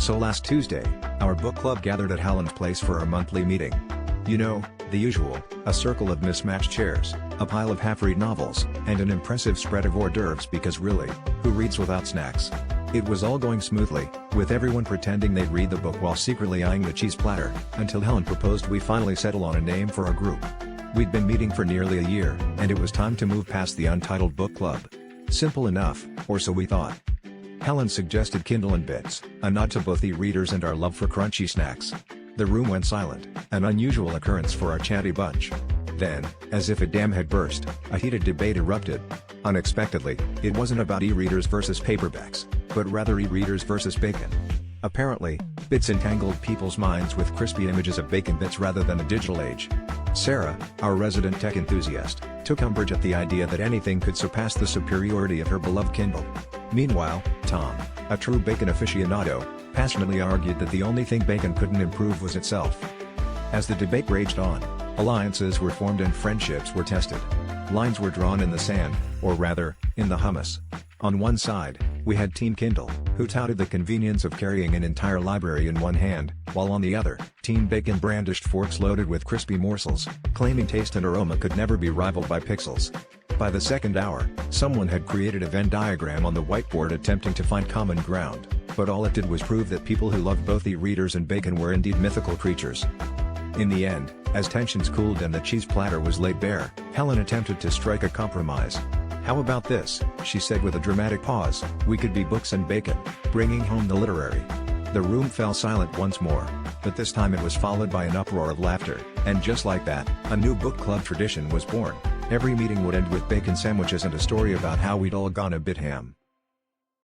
So last Tuesday, our book club gathered at Helen's place for our monthly meeting. You know, the usual, a circle of mismatched chairs, a pile of half-read novels, and an impressive spread of hors d'oeuvres because really, who reads without snacks? It was all going smoothly, with everyone pretending they'd read the book while secretly eyeing the cheese platter, until Helen proposed we finally settle on a name for our group. We'd been meeting for nearly a year, and it was time to move past the untitled book club. Simple enough, or so we thought. Helen suggested Kindle and Bits, a nod to both e-readers and our love for crunchy snacks. The room went silent, an unusual occurrence for our chatty bunch. Then, as if a dam had burst, a heated debate erupted. Unexpectedly, it wasn't about e-readers versus paperbacks, but rather e-readers versus bacon. Apparently, Bits entangled people's minds with crispy images of bacon bits rather than a digital age. Sarah, our resident tech enthusiast, took umbrage at the idea that anything could surpass the superiority of her beloved Kindle. Meanwhile, Tom, a true bacon aficionado, passionately argued that the only thing bacon couldn't improve was itself. As the debate raged on, alliances were formed and friendships were tested. Lines were drawn in the sand, or rather, in the hummus. On one side, we had Team Kindle, who touted the convenience of carrying an entire library in one hand, while on the other, Team Bacon brandished forks loaded with crispy morsels, claiming taste and aroma could never be rivaled by pixels. By the second hour, someone had created a Venn diagram on the whiteboard attempting to find common ground, but all it did was prove that people who loved both e-readers and bacon were indeed mythical creatures. In the end, as tensions cooled and the cheese platter was laid bare, Helen attempted to strike a compromise. "How about this?" she said with a dramatic pause, "we could be books and bacon, bringing home the literary." The room fell silent once more, but this time it was followed by an uproar of laughter, and just like that, a new book club tradition was born. Every meeting would end with bacon sandwiches and a story about how we'd all gone a bit ham.